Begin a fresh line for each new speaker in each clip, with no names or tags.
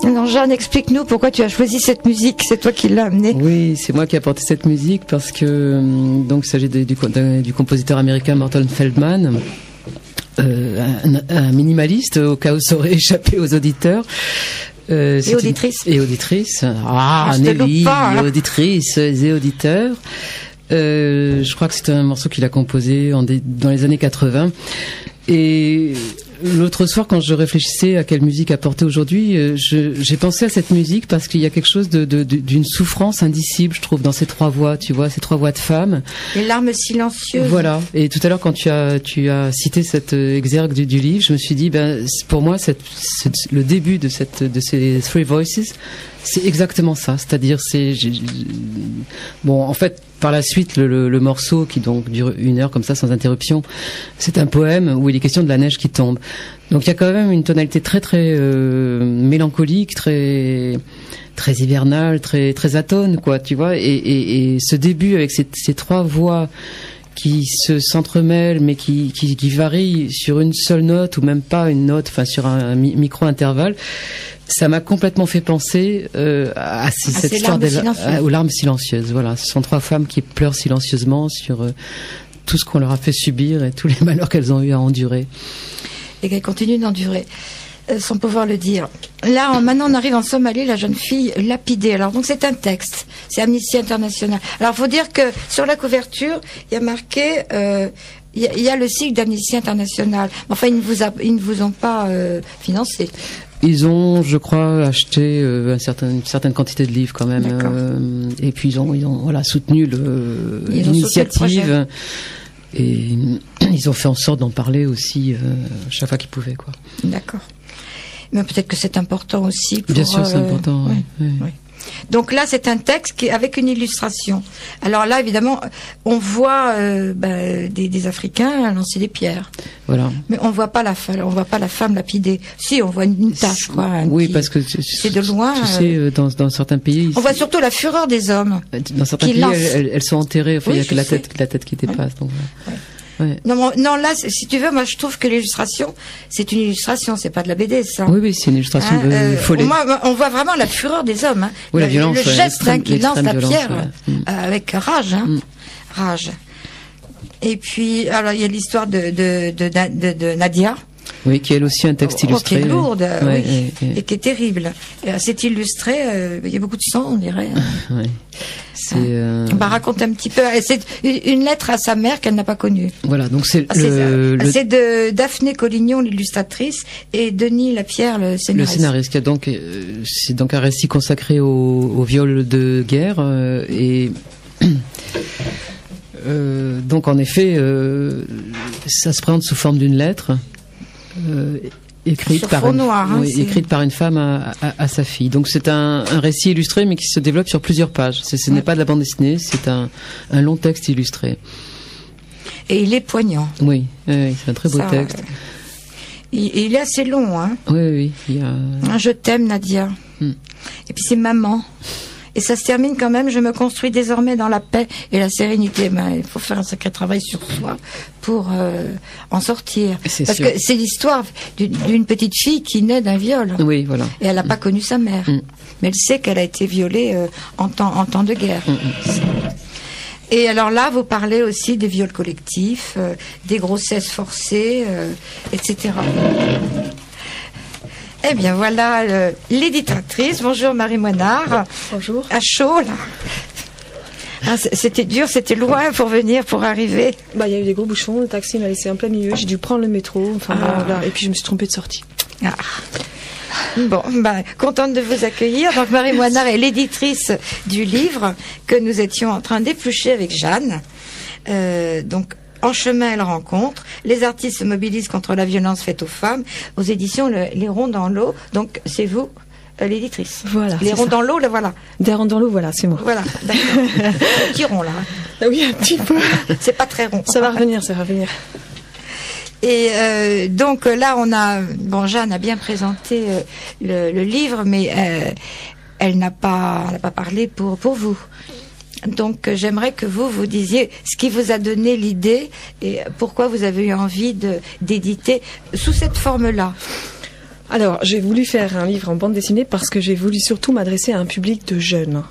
Alors Jeanne, explique-nous pourquoi tu as choisi cette musique, c'est toi qui l'as amenée.
Oui, c'est moi qui ai apporté cette musique parce que donc il s'agit du compositeur américain Morton Feldman, un minimaliste au cas où ça aurait échappé aux auditeurs.
Et auditrices.
Et auditrices. Nelly, auditrices et auditeurs. Je crois que c'est un morceau qu'il a composé dans les années 80. Et l'autre soir, quand je réfléchissais à quelle musique apporter aujourd'hui, j'ai pensé à cette musique parce qu'il y a quelque chose d'une souffrance indicible, je trouve, dans ces trois voix, tu vois, ces trois voix de femmes.
Les larmes silencieuses.
Voilà. Et tout à l'heure, quand tu as cité cet exergue du livre, je me suis dit, pour moi, le début de ces Three Voices, c'est exactement ça. C'est-à-dire, en fait, par la suite, le morceau qui donc dure 1 heure comme ça sans interruption, c'est un poème où il est question de la neige qui tombe. Donc il y a quand même une tonalité très très mélancolique, très très hivernale, très très atone, quoi, tu vois. Et ce début avec ces trois voix qui s'entremêlent mais qui varient sur une seule note ou même pas une note, enfin sur un micro intervalle. Ça m'a complètement fait penser à cette histoire aux larmes silencieuses. Voilà, ce sont trois femmes qui pleurent silencieusement sur tout ce qu'on leur a fait subir et tous les malheurs qu'elles ont eu à endurer.
Et qu'elles continuent d'endurer, sans pouvoir le dire. Là, maintenant, on arrive en Somalie, la jeune fille lapidée. Alors, donc, c'est un texte. C'est Amnesty International. Alors, faut dire que sur la couverture, il y a marqué... Il y a le site d'Amnesty International. Enfin, ils ne vous ont pas financé.
Ils ont, je crois, acheté une certaine quantité de livres quand même. Et puis ils ont soutenu l'initiative. Et ils ont fait en sorte d'en parler aussi chaque fois qu'ils pouvaient, quoi.
D'accord. Mais peut-être que c'est important aussi.
Bien sûr, c'est important. Oui.
Donc là, c'est un texte avec une illustration. Alors là, évidemment, on voit des Africains lancer des pierres.
Voilà.
Mais on voit pas la femme lapidée. Si, on voit une tache, quoi.
Oui, parce que
c'est de loin.
Tu sais, dans certains pays,
on voit surtout la fureur des hommes.
Dans certains pays, elles sont enterrées. Enfin, il y a que la tête qui dépasse. Ouais. Donc, ouais.
Non, là, si tu veux, moi, je trouve que l'illustration, c'est une illustration, c'est pas de la BD, ça.
Oui, c'est une illustration de folie.
Moi, on voit vraiment la fureur des hommes.
Oui, la violence.
Le geste qui lance la pierre avec rage. Rage. Et puis, alors, il y a l'histoire de Nadia.
Oui, qui est elle aussi un texte illustré.
Qui est lourde, et qui est terrible. C'est illustré, il y a beaucoup de sang, on dirait.
Oui.
Raconte un petit peu. C'est une lettre à sa mère qu'elle n'a pas connue.
Voilà, donc c'est
de Daphné Collignon, l'illustratrice, et Denis Lapierre, le scénariste.
Le scénariste, c'est donc un récit consacré au viol de guerre et donc en effet, ça se présente sous forme d'une lettre. Écrite par une femme à sa fille. Donc c'est un récit illustré mais qui se développe sur plusieurs pages. Ce n'est pas de la bande dessinée, c'est un long texte illustré.
Et il est poignant.
Oui, c'est un très beau texte.
Il est assez long, hein.
Oui.
Je t'aime, Nadia. Et puis c'est maman. Et ça se termine quand même, je me construis désormais dans la paix et la sérénité. Il faut faire un sacré travail sur soi pour en sortir. Parce que c'est l'histoire d'une petite fille qui naît d'un viol.
Oui, voilà.
Et elle n'a pas connu sa mère. Mais elle sait qu'elle a été violée en temps de guerre. Et alors là, vous parlez aussi des viols collectifs, des grossesses forcées, etc. Eh bien voilà l'éditrice. Bonjour Marie Moinard.
Bonjour.
À chaud là. C'était dur, c'était loin pour arriver.
Il y a eu des gros bouchons, le taxi m'a laissé en plein milieu, j'ai dû prendre le métro, et puis je me suis trompée de sortie.
Bon, contente de vous accueillir. Donc Marie Moinard est l'éditrice du livre que nous étions en train d'éplucher avec Jeanne. Donc En chemin, elle rencontre. Les artistes se mobilisent contre la violence faite aux femmes. Aux éditions Les Ronds dans l'eau. Donc, c'est vous, l'éditrice.
Voilà.
Les Ronds dans l'eau, là, voilà.
Des Ronds dans l'eau, voilà, c'est moi.
Voilà, d'accord. Un petit rond, là.
Oui, un petit peu.
C'est pas très rond.
Ça va revenir.
Et donc, là, Jeanne a bien présenté le livre, mais elle n'a pas parlé pour vous. Donc j'aimerais que vous disiez ce qui vous a donné l'idée et pourquoi vous avez eu envie d'éditer sous cette forme-là.
Alors, j'ai voulu faire un livre en bande dessinée parce que j'ai voulu surtout m'adresser à un public de jeunes.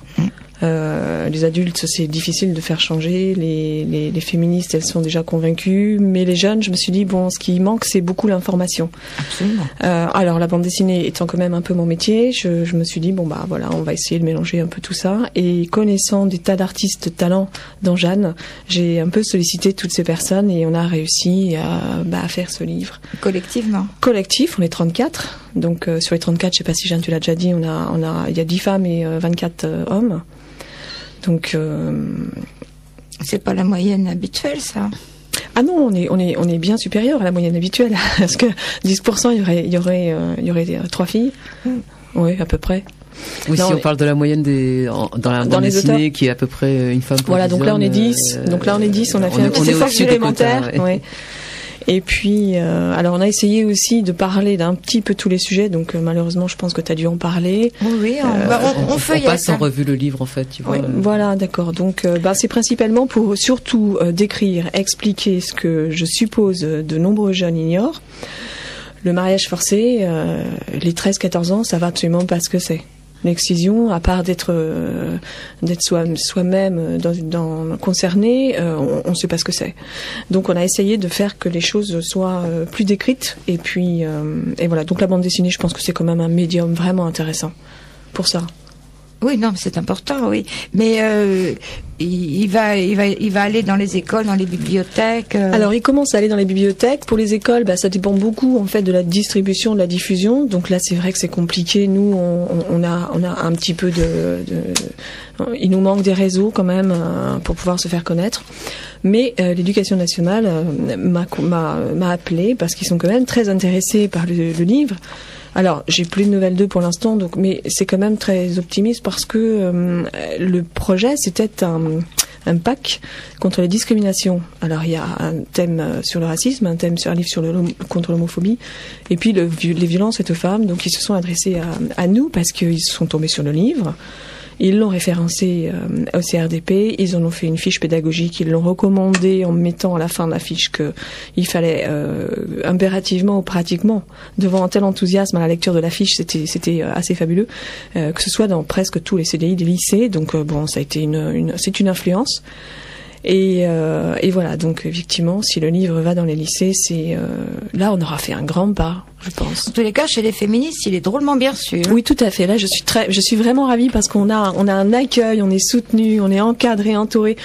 Les adultes, c'est difficile de faire changer. Les féministes, elles sont déjà convaincues. Mais les jeunes, je me suis dit, bon, ce qui manque, c'est beaucoup l'information.
Absolument.
Alors, la bande dessinée étant quand même un peu mon métier, je me suis dit, bon, bah voilà, on va essayer de mélanger un peu tout ça. Et connaissant des tas d'artistes talents dans Jeanne, j'ai un peu sollicité toutes ces personnes et on a réussi à faire ce livre.
Collectivement.
Collectif, on est 34. Donc, sur les 34, je sais pas si Jeanne, tu l'as déjà dit, il y a 10 femmes et 24 hommes. Donc,
c'est pas la moyenne habituelle, ça.
Ah non, on est bien supérieur à la moyenne habituelle, parce que 10%, il y aurait 3 filles. Oui, à peu près.
Oui, non, si on parle de la moyenne dans la bande dessinée, qui est à peu près une femme pour
voilà, donc là on est 10. Donc là on est 10, on a fait un petit effort supplémentaire. Ouais. Et puis, alors on a essayé aussi de parler d'un petit peu tous les sujets, donc malheureusement je pense que tu as dû en parler.
Oui, on
passe en revue le livre en fait. Tu vois,
Voilà, d'accord. Donc c'est principalement pour surtout décrire, expliquer ce que je suppose de nombreux jeunes ignorent. Le mariage forcé, les 13-14 ans, ça va absolument pas ce que c'est. L'excision, à part d'être soi-même concerné, on ne sait pas ce que c'est. Donc on a essayé de faire que les choses soient plus décrites et puis et voilà. Donc la bande dessinée, je pense que c'est quand même un médium vraiment intéressant pour ça.
Oui, non, c'est important, oui. Mais il va aller dans les écoles, dans les bibliothèques.
Alors, il commence à aller dans les bibliothèques. Pour les écoles, ça dépend beaucoup en fait de la distribution, de la diffusion. Donc là, c'est vrai que c'est compliqué. Nous, on a un petit peu il nous manque des réseaux quand même pour pouvoir se faire connaître. Mais l'Éducation nationale m'a appelé parce qu'ils sont quand même très intéressés par le livre. Alors, j'ai plus de nouvelles d'eux pour l'instant, mais c'est quand même très optimiste parce que le projet, c'était un pack contre les discriminations. Alors, il y a un thème sur le racisme, un thème sur un livre contre l'homophobie, et puis les violences faites aux femmes. Donc, ils se sont adressés à nous parce qu'ils sont tombés sur le livre. Ils l'ont référencé au CRDP, ils en ont fait une fiche pédagogique, ils l'ont recommandé en mettant à la fin de la fiche qu'il fallait impérativement ou pratiquement, devant un tel enthousiasme à la lecture de la fiche, c'était assez fabuleux, que ce soit dans presque tous les CDI des lycées. Donc ça a été c'est une influence. Et voilà, donc effectivement, si le livre va dans les lycées, là on aura fait un grand pas, je pense.
En tous les cas, chez les féministes, il est drôlement bien reçu.
Oui, tout à fait. Là, je suis vraiment ravie parce qu'on a un accueil, on est soutenu, on est encadré, entouré.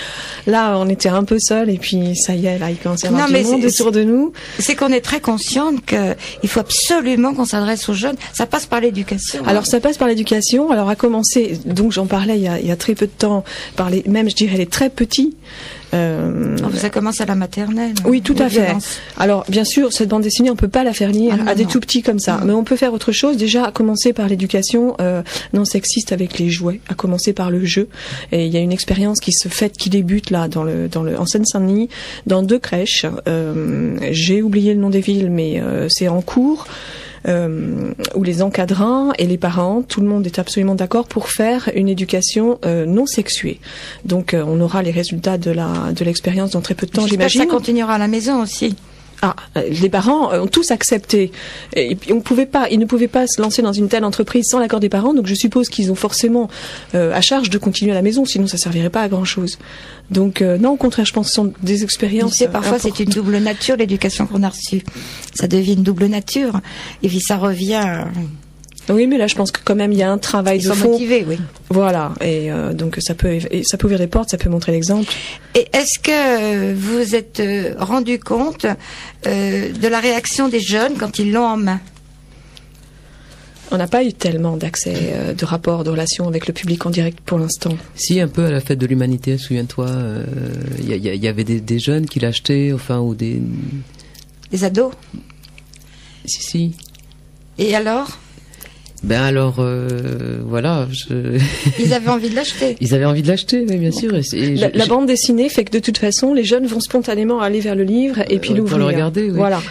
Là, on était un peu seuls et puis ça y est, là, il commence à y avoir du monde autour de nous.
C'est qu'on est très consciente qu'il faut absolument qu'on s'adresse aux jeunes. Ça passe par l'éducation.
Alors, ça passe par l'éducation. Alors, à commencer, donc j'en parlais il y a très peu de temps, même je dirais les très petits.
Ça commence à la maternelle.
Oui, tout à fait. Alors, bien sûr, cette bande dessinée, on peut pas la faire lire à des tout petits comme ça, mais on peut faire autre chose. Déjà, à commencer par l'éducation non sexiste avec les jouets, à commencer par le jeu. Et il y a une expérience qui débute là en Seine-Saint-Denis, dans 2 crèches. J'ai oublié le nom des villes, mais c'est en cours. Où les encadrants et les parents, tout le monde est absolument d'accord pour faire une éducation non sexuée. Donc on aura les résultats de l'expérience dans très peu de temps, j'imagine.
Ça continuera à la maison aussi.
Ah, les parents ont tous accepté. Et ils ne pouvaient pas se lancer dans une telle entreprise sans l'accord des parents, donc je suppose qu'ils ont forcément à charge de continuer à la maison, sinon ça servirait pas à grand chose. Donc non, au contraire, je pense que ce sont des expériences.
Tu sais, parfois importantes. C'est une double nature, l'éducation qu'on a reçue. Ça devient une double nature, et puis ça revient.
Oui, mais là, je pense que quand même, il y a un travail de fond. Ils sont
motivés, oui.
Voilà, et donc ça peut ouvrir des portes, ça peut montrer l'exemple.
Et est-ce que vous êtes rendu compte de la réaction des jeunes quand ils l'ont en main?
On n'a pas eu tellement d'accès, de rapports, de relations avec le public en direct pour l'instant.
Si, un peu à la fête de l'humanité, souviens-toi, il y avait des jeunes qui l'achetaient, ou des...
Des ados?
Si.
Et alors?
Voilà.
Ils avaient envie de l'acheter.
Ils avaient envie de l'acheter, oui, bien sûr.
La bande dessinée fait que de toute façon, les jeunes vont spontanément aller vers le livre et puis l'ouvrir.
Pour le regarder, oui.
Voilà.